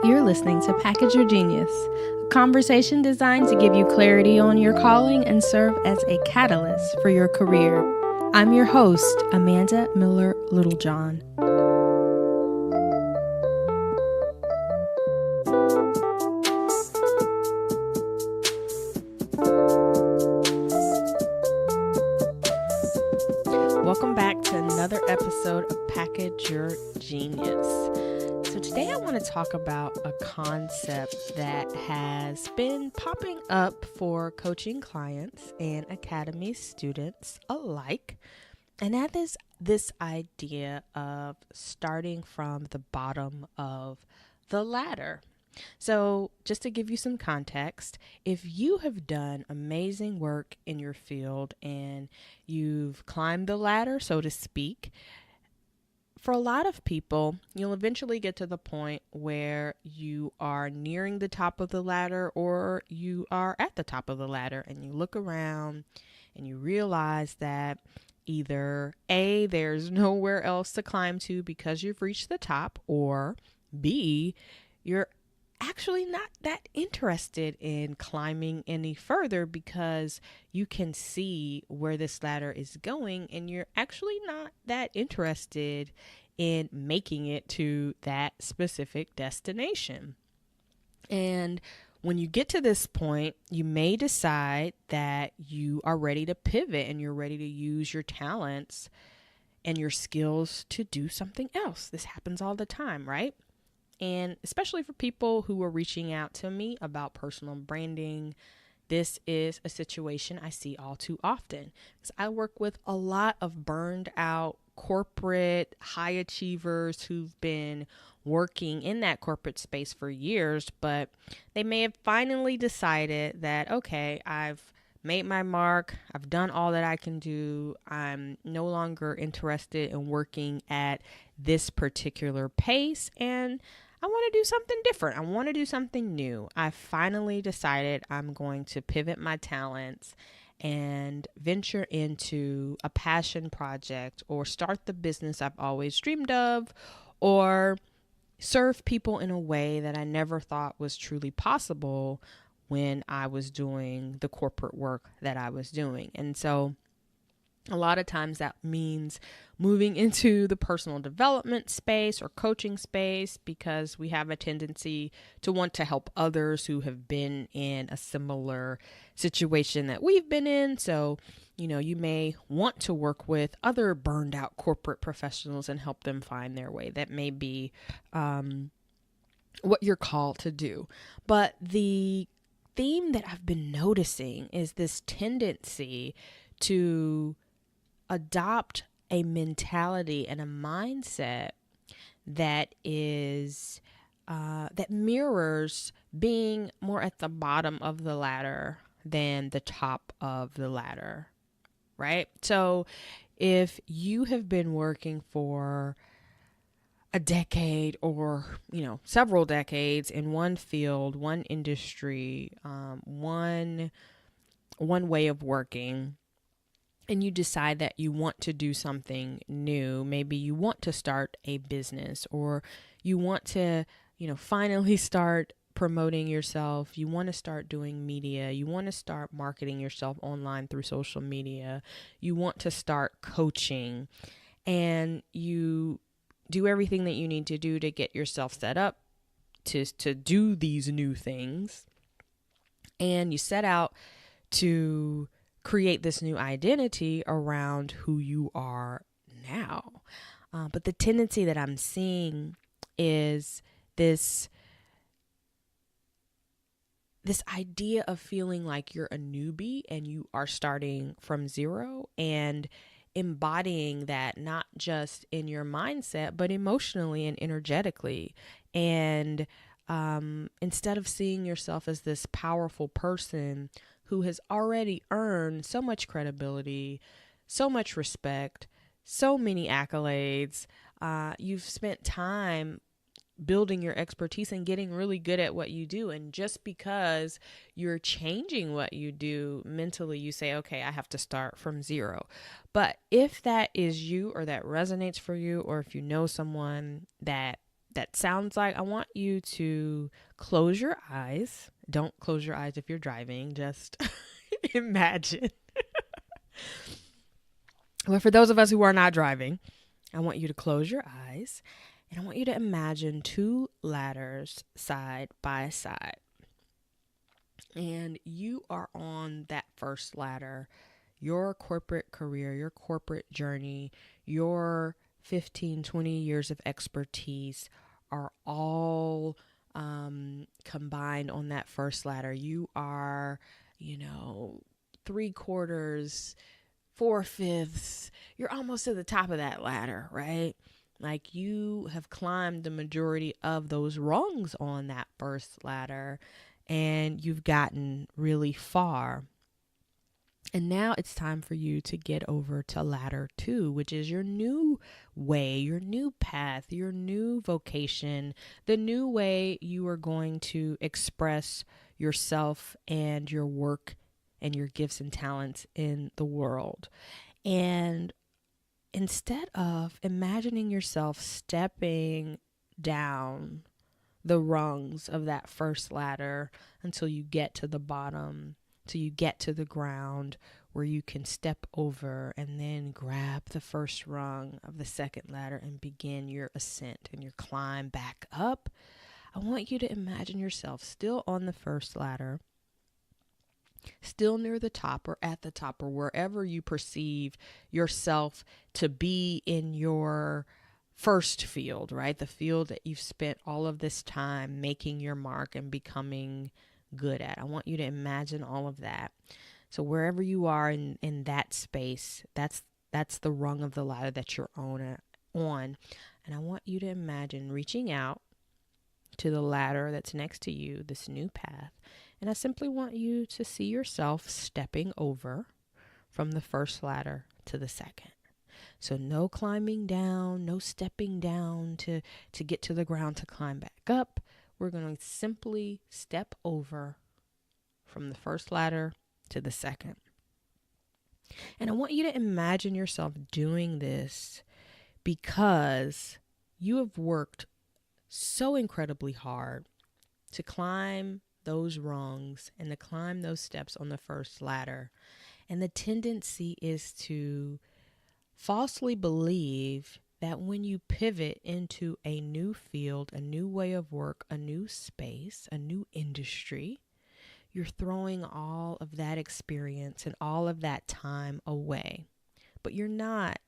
You're listening to Package Your Genius, a conversation designed to give you clarity on your calling and serve as a catalyst for your career. I'm your host, Amanda Miller Littlejohn. Welcome back to another episode of Package Your Genius. So today I want to talk about a concept that has been popping up for coaching clients and academy students alike. And that is this idea of starting from the bottom of the ladder. So just to give you some context, if you have done amazing work in your field and you've climbed the ladder, so to speak, for a lot of people, you'll eventually get to the point where you are nearing the top of the ladder or you are at the top of the ladder and you look around and you realize that either A, there's nowhere else to climb to because you've reached the top, or B, you're actually not that interested in climbing any further because you can see where this ladder is going and you're actually not that interested in making it to that specific destination. And when you get to this point, you may decide that you are ready to pivot and you're ready to use your talents and your skills to do something else. This happens all the time, right? And especially for people who are reaching out to me about personal branding, this is a situation I see all too often. Because I work with a lot of burned out corporate high achievers who've been working in that corporate space for years, but they may have finally decided that, okay, I've made my mark. I've done all that I can do. I'm no longer interested in working at this particular pace, and I want to do something different. I want to do something new. I finally decided I'm going to pivot my talents and venture into a passion project or start the business I've always dreamed of or serve people in a way that I never thought was truly possible when I was doing the corporate work that I was doing. And so a lot of times that means moving into the personal development space or coaching space because we have a tendency to want to help others who have been in a similar situation that we've been in. So, you may want to work with other burned out corporate professionals and help them find their way. That may be what you're called to do. But the theme that I've been noticing is this tendency to adopt a mentality and a mindset that is that mirrors being more at the bottom of the ladder than the top of the ladder, right? So if you have been working for a decade or, several decades in one field, one industry, one way of working, and you decide that you want to do something new, maybe you want to start a business or you want to, finally start promoting yourself. You want to start doing media. You want to start marketing yourself online through social media. You want to start coaching, and you do everything that you need to do to get yourself set up to do these new things. And you set out to create this new identity around who you are now. But the tendency that I'm seeing is this idea of feeling like you're a newbie and you are starting from zero, and embodying that not just in your mindset, but emotionally and energetically. And instead of seeing yourself as this powerful person who has already earned so much credibility, so much respect, so many accolades, you've spent time building your expertise and getting really good at what you do. And just because you're changing what you do mentally, you say, okay, I have to start from zero. But if that is you, or that resonates for you, or if you know someone that that sounds like, I want you to close your eyes. Don't close your eyes if you're driving, just imagine. But for those of us who are not driving, I want you to close your eyes and I want you to imagine two ladders side by side. And you are on that first ladder, your corporate career, your corporate journey, your 15, 20 years of expertise are all combined on that first ladder. You are, 3/4, 4/5. You're almost to the top of that ladder, right? Like you have climbed the majority of those rungs on that first ladder and you've gotten really far. And now it's time for you to get over to ladder 2, which is your new way, your new path, your new vocation, the new way you are going to express yourself and your work and your gifts and talents in the world. And instead of imagining yourself stepping down the rungs of that first ladder until you get to the bottom, till you get to the ground where you can step over and then grab the first rung of the second ladder and begin your ascent and your climb back up. I want you to imagine yourself still on the first ladder, still near the top or at the top or wherever you perceive yourself to be in your first field, right? The field that you've spent all of this time making your mark and becoming good at. I want you to imagine all of that. So wherever you are in that space, that's the rung of the ladder that you're on. And I want you to imagine reaching out to the ladder that's next to you, this new path. And I simply want you to see yourself stepping over from the first ladder to the second. So no climbing down, no stepping down to get to the ground to climb back up. We're going to simply step over from the first ladder to the second. And I want you to imagine yourself doing this because you have worked so incredibly hard to climb those rungs and to climb those steps on the first ladder. And the tendency is to falsely believe that when you pivot into a new field, a new way of work, a new space, a new industry, you're throwing all of that experience and all of that time away. But you're not.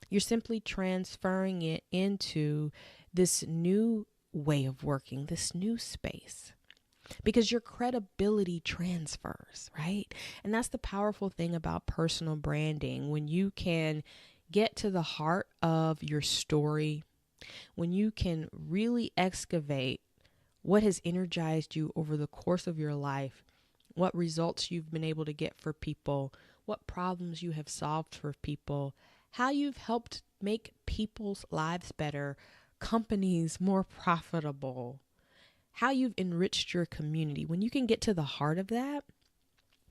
You're simply transferring it into this new way of working, this new space. Because your credibility transfers, right? And that's the powerful thing about personal branding. When you can get to the heart of your story, when you can really excavate what has energized you over the course of your life, what results you've been able to get for people, what problems you have solved for people, how you've helped make people's lives better, companies more profitable, how you've enriched your community. When you can get to the heart of that,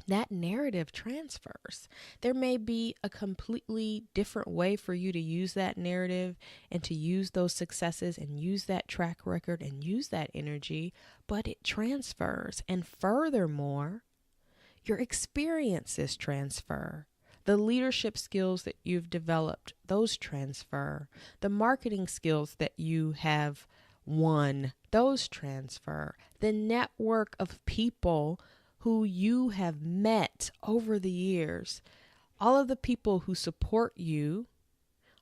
that narrative transfers. There may be a completely different way for you to use that narrative and to use those successes and use that track record and use that energy, but it transfers. And furthermore, your experiences transfer. The leadership skills that you've developed, those transfer. The marketing skills that you have won, those transfer. The network of people who you have met over the years, all of the people who support you,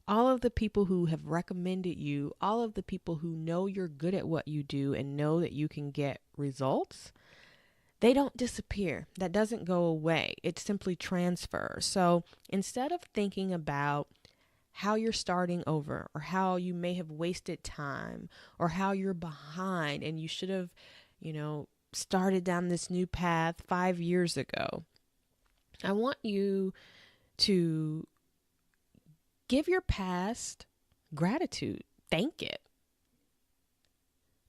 all of the people who have recommended you, all of the people who know you're good at what you do and know that you can get results, they don't disappear. That doesn't go away. It simply transfers. So instead of thinking about how you're starting over or how you may have wasted time or how you're behind and you should have, started down this new path 5 years ago, I want you to give your past gratitude. Thank it.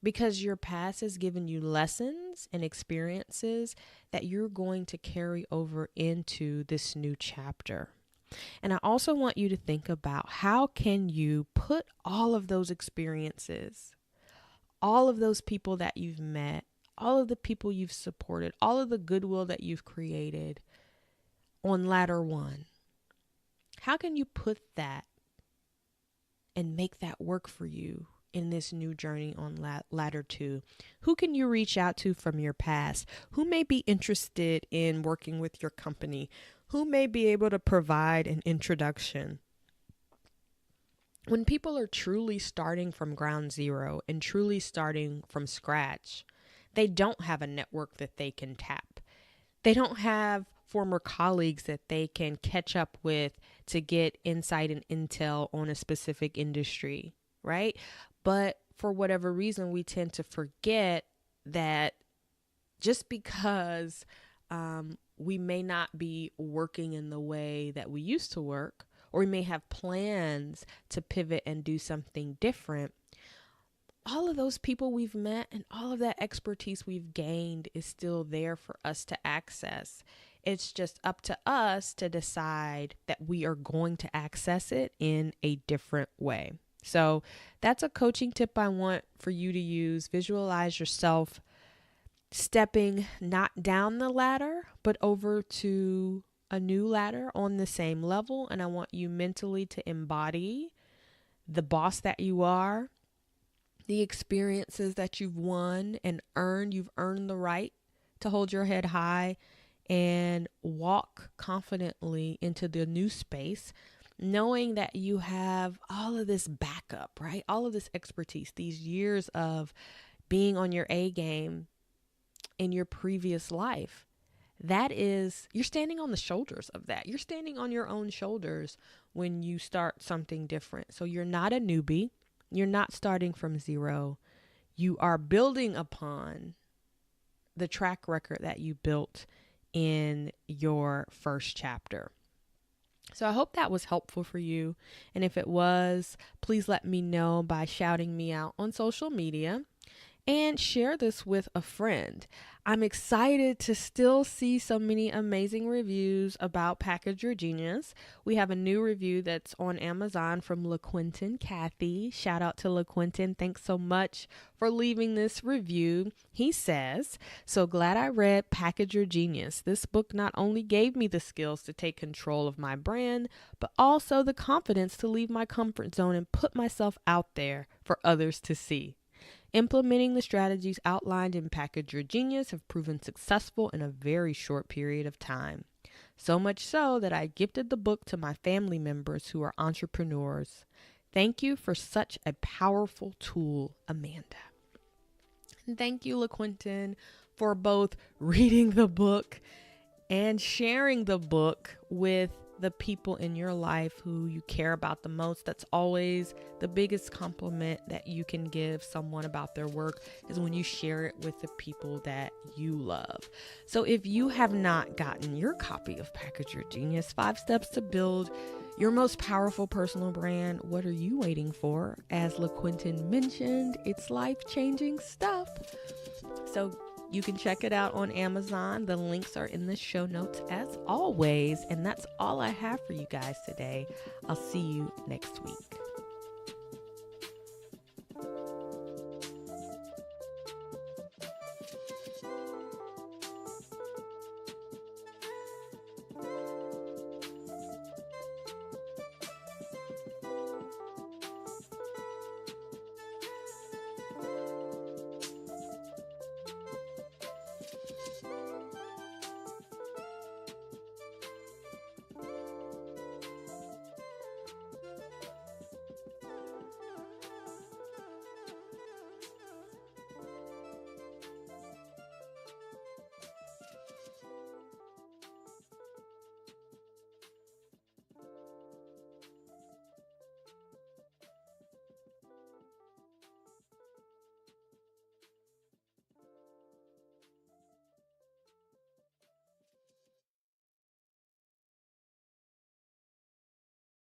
Because your past has given you lessons and experiences that you're going to carry over into this new chapter. And I also want you to think about how can you put all of those experiences, all of those people that you've met, all of the people you've supported, all of the goodwill that you've created on ladder 1. How can you put that and make that work for you in this new journey on ladder 2? Who can you reach out to from your past? Who may be interested in working with your company? Who may be able to provide an introduction? When people are truly starting from ground zero and truly starting from scratch, they don't have a network that they can tap. They don't have former colleagues that they can catch up with to get insight and intel on a specific industry, right? But for whatever reason, we tend to forget that just because we may not be working in the way that we used to work, or we may have plans to pivot and do something different, all of those people we've met and all of that expertise we've gained is still there for us to access. It's just up to us to decide that we are going to access it in a different way. So that's a coaching tip I want for you to use. Visualize yourself stepping not down the ladder, but over to a new ladder on the same level. And I want you mentally to embody the boss that you are, the experiences that you've won and earned. You've earned the right to hold your head high and walk confidently into the new space, knowing that you have all of this backup, right? All of this expertise, these years of being on your A game in your previous life. That is, you're standing on the shoulders of that. You're standing on your own shoulders when you start something different. So you're not a newbie. You're not starting from zero. You are building upon the track record that you built in your first chapter. So I hope that was helpful for you. And if it was, please let me know by shouting me out on social media and share this with a friend. I'm excited to still see so many amazing reviews about Package Your Genius. We have a new review that's on Amazon from LaQuinton Kathy. Shout out to LaQuinton. Thanks so much for leaving this review. He says, "So glad I read Package Your Genius. This book not only gave me the skills to take control of my brand, but also the confidence to leave my comfort zone and put myself out there for others to see. Implementing the strategies outlined in Package Your Genius have proven successful in a very short period of time. So much so that I gifted the book to my family members who are entrepreneurs. Thank you for such a powerful tool, Amanda." And thank you, LaQuinton, for both reading the book and sharing the book with the people in your life who you care about the most. That's always the biggest compliment that you can give someone about their work, is when you share it with the people that you love. So if you have not gotten your copy of Package Your Genius, 5 Steps to Build Your Most Powerful Personal Brand, what are you waiting for? As LaQuinton mentioned, it's life-changing stuff. So you can check it out on Amazon. The links are in the show notes as always. And that's all I have for you guys today. I'll see you next week.